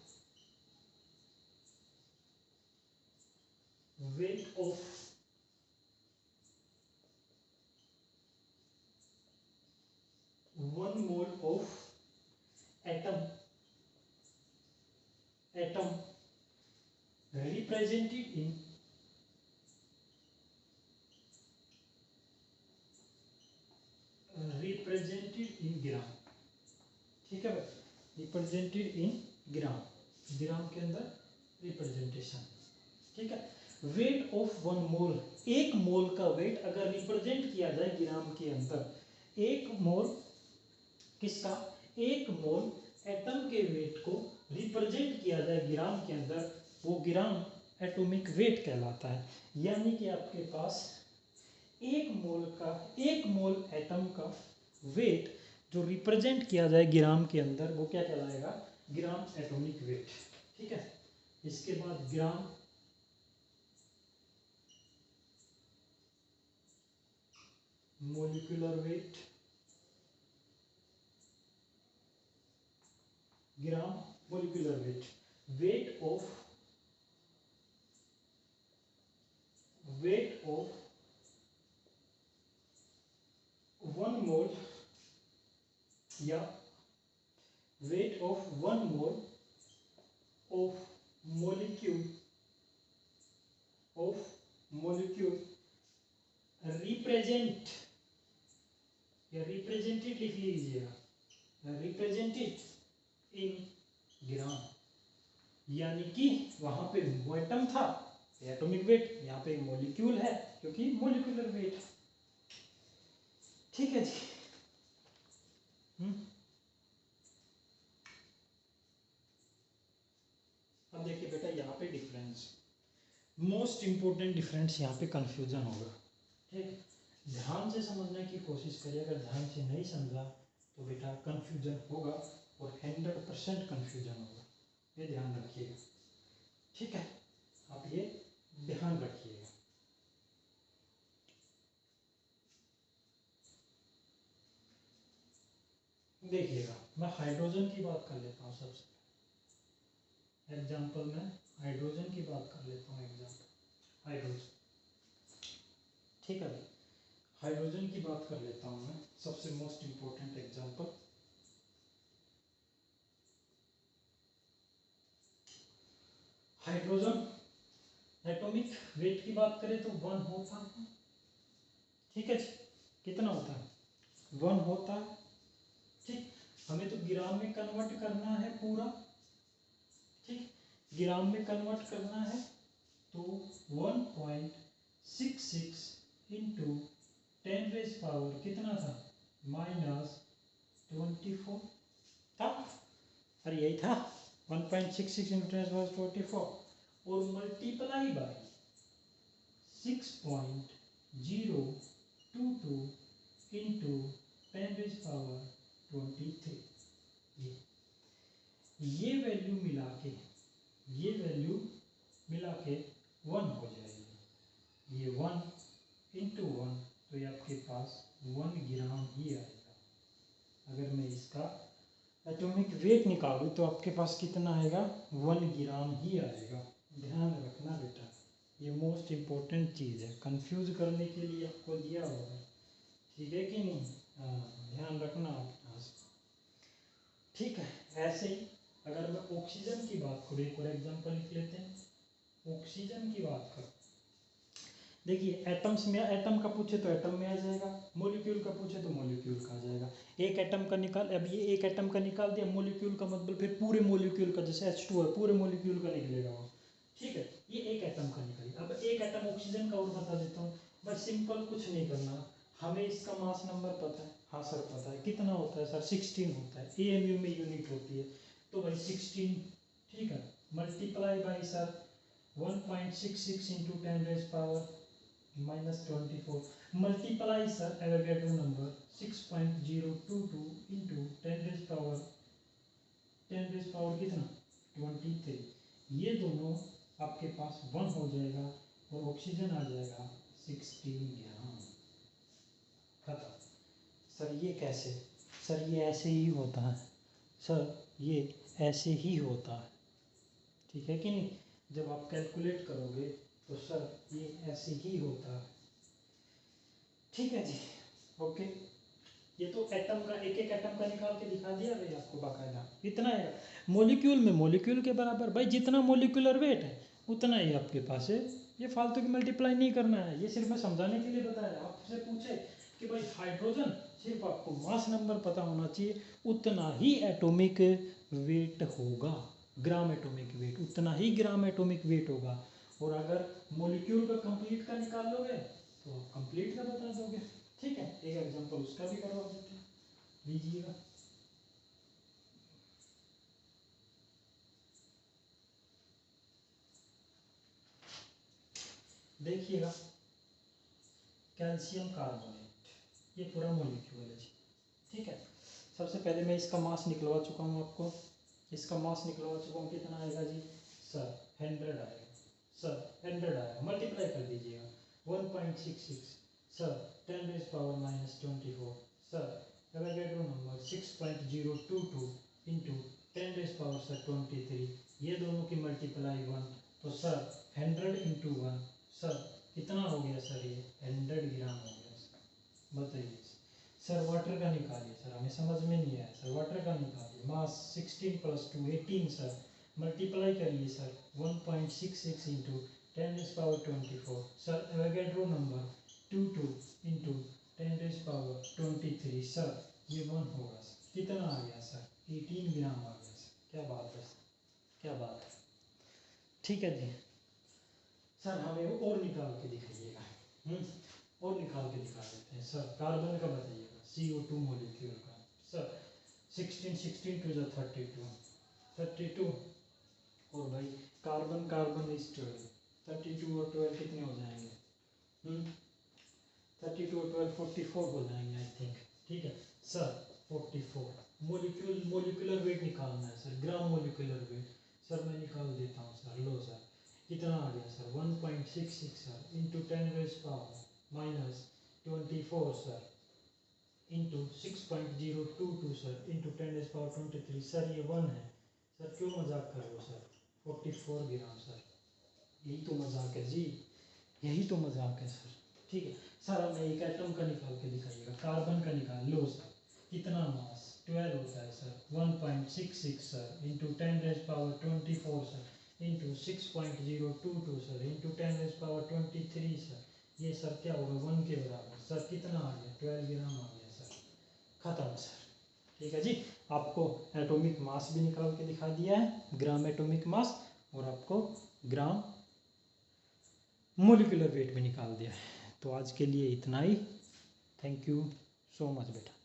weight of 1 mole of atom, atom represented in ग्राम। ठीक है भाई, रिप्रेजेंटेड इन ग्राम, ग्राम के अंदर रिप्रेजेंटेशन। ठीक है, वेट ऑफ 1 मोल, एक मोल का वेट अगर रिप्रेजेंट किया जाए ग्राम के अंदर, एक मोल किसका, एक मोल एटम के वेट को रिप्रेजेंट किया जाए ग्राम के अंदर, वो ग्राम एटॉमिक वेट कहलाता है। यानी कि आपके पास एक मोल का, एक मोल एटम का वेट जो रिप्रेजेंट किया जाए ग्राम के अंदर वो क्या कहलाएगा, ग्राम एटॉमिक वेट। ठीक है, इसके बाद gram molecular weight, gram molecular weight, weight of, weight of 1 मोल या weight of 1 mole of molecule, of molecule represent, या रिप्रेजेंटेड लिख लीजिएगा, रिप्रेजेंटेड इन ग्राम। यानी कि वहां पे वो एटम था एटॉमिक वेट, यहाँ पे मॉलिक्यूल है क्योंकि मॉलिक्यूलर वेट। ठीक है जी। अब देखिए बेटा यहाँ पे डिफरेंस, मोस्ट इंपोर्टेंट डिफरेंस, यहाँ पे कंफ्यूजन होगा। ठीक, ध्यान से समझने की कोशिश करिए, अगर ध्यान से नहीं समझा तो बेटा कंफ्यूजन होगा और 100% कंफ्यूजन होगा, ये ध्यान रखिएगा। ठीक है, आप ये ध्यान रखिएगा। देखिएगा, मैं हाइड्रोजन की बात कर लेता हूँ सबसे एग्जाम्पल में, हाइड्रोजन की बात कर लेता हूँ एग्जाम्पल, हाइड्रोजन। ठीक है, हाइड्रोजन की बात कर लेता हूँ मैं सबसे most important example. Hydrogen atomic weight की बात करें तो 1 होता है, ठीक है जी। कितना होता है? 1 होता है, ठीक। हमें तो ग्राम में कन्वर्ट करना है पूरा, ठीक, ग्राम में कन्वर्ट करना है तो 1.66 इंटू 10⁻, कितना था? -24 था। अरे यही था 1.66 इंटू 10⁻24 और मल्टीप्लाई बाई 6.022 इंटू 10⁻23। ये वैल्यू मिला के 1 हो जाएगी। ये 1 इंटू 1 तो ये आपके पास 1 ग्राम ही आएगा। अगर मैं इसका एटॉमिक वेट निकालूँ तो आपके पास कितना आएगा? 1 ग्राम ही आएगा। ध्यान रखना बेटा, ये मोस्ट इम्पोर्टेंट चीज़ है, कंफ्यूज करने के लिए आपको दिया होगा, ठीक है कि नहीं? हाँ, ध्यान रखना आप, ठीक है। ऐसे ही अगर मैं ऑक्सीजन की बात करूँ, एक और एग्जांपल लिख लेते हैं। ऑक्सीजन की बात करूँ, देखिए एटम्स में, एटम का पूछे तो एटम में आ जाएगा, मॉलिक्यूल का पूछे तो मॉलिक्यूल का आ जाएगा। एक एटम का निकाल, अब ये एक एटम का निकाल दिया, मॉलिक्यूल का मतलब फिर पूरे मॉलिक्यूल का, जैसे H2 है पूरे मॉलिक्यूल का निकलेगा वो, ठीक है। ये एक एटम का निकलेगा। अब एक एटम ऑक्सीजन का और बता देता हूँ, बस सिंपल, कुछ नहीं करना। हमें इसका मास नंबर पता है, हाँ सर पता है। कितना होता है सर? 16 होता है। AMU में यूनिट होती है तो भाई 16, ठीक है, multiply by sir 1.66 into 10⁻24 multiply sir Avogadro number 6.022 into 10⁻, कितना? 23। ये दोनों आपके पास 1 हो जाएगा और ऑक्सीजन आ जाएगा 16 ग्राम। खत्म। सर ये कैसे? सर ये ऐसे ही होता है, सर ये ऐसे ही होता है, ठीक है कि नहीं? जब आप कैलकुलेट करोगे तो सर ये ऐसे ही होता है, ठीक है जी। ओके, ये तो एटम का, एक एक एटम का निकाल के दिखा दिया भाई आपको बाकायदा। इतना है मॉलिक्यूल में, मॉलिक्यूल के बराबर भाई, जितना मॉलिक्यूलर वेट है उतना ही आपके पास है। ये फालतू की मल्टीप्लाई नहीं करना है, ये सिर्फ मैं समझाने के लिए बताया। आपसे पूछे कि भाई हाइड्रोजन, सिर्फ आपको मास नंबर पता होना चाहिए, उतना ही एटॉमिक वेट होगा, ग्राम एटॉमिक वेट, उतना ही ग्राम एटॉमिक वेट होगा। और अगर मॉलिक्यूल का कंप्लीट का निकाल लोगे तो आप कंप्लीट का बता दोगे, ठीक है। एक एग्जांपल उसका भी करवा देते हैं, लीजिएगा। देखिएगा, कैल्शियम कार्बोनेट, ये पूरा मॉलिक्यूल है जी, ठीक है। सबसे पहले मैं इसका मास निकलवा चुका हूँ आपको, इसका मास निकलवा चुका हूँ। कितना आएगा जी? सर 100 आएगा, सर 100 आएगा। मल्टीप्लाई कर दीजिएगा 1.66 sir 10⁻⁻24 sir Avogadro number 6.022 into 10⁻23। ये दोनों की मल्टीप्लाई 1 तो सर 100 इंटू 1 सर कितना हो गया सर? ये 100 ग्राम हो गया सर। बताइए सर, वाटर का निकालिए सर, हमें समझ में नहीं आया सर, वाटर का निकालिए। मास 16 + 2 18 सर, मल्टीप्लाई करिए sir 1.66 into 10⁻24 sir Avogadro number 22 into 10⁻23 sir ये 1 होगा सर। कितना आ गया सर? 18 ग्राम आ गया सर। क्या बात है सर, क्या बात है, ठीक है जी। सर हमें और निकाल के दिखाइएगा, और निकाल के दिखा देते हैं सर। कार्बन का बताइएगा, CO2 मॉलिक्यूल का सर 16 टू 32 और भाई कार्बन कार्बन इज 12, 32 और 12 कितने हो जाएंगे? 32 और 12 44 हो जाएंगे आई थिंक, ठीक है सर। 44 मोलिकुलर वेट निकालना है sir, gram molecular weight. Sir मैं निकाल देता हूँ सर, लो सर कितना आ गया sir? 1.66 sir into 10⁻⁻24 sir into 6.022 sir into 10⁻23 sir ये 1 है सर। क्यों मजाक कर रहे हो सर? 44 ग्राम सर, यही तो मजाक है जी, यही तो मजाक है सर, ठीक है। सर हमें एक एटम का निकाल के दिखाइएगा, कार्बन का निकाल लो सर। कितना मास? 12 होता है sir. 1.66 sir into 10⁻24 sir into 6.022 sir into 10⁻23 sir, ये सर क्या होगा 1 के बराबर। सर कितना आ गया 12 ग्राम आ गया सर, खत्म सर। ठीक है जी, आपको एटॉमिक मास भी निकाल के दिखा दिया है, ग्राम एटॉमिक मास, और आपको ग्राम मोलिकुलर वेट भी निकाल दिया है। तो आज के लिए इतना ही। थैंक यू सो मच बेटा।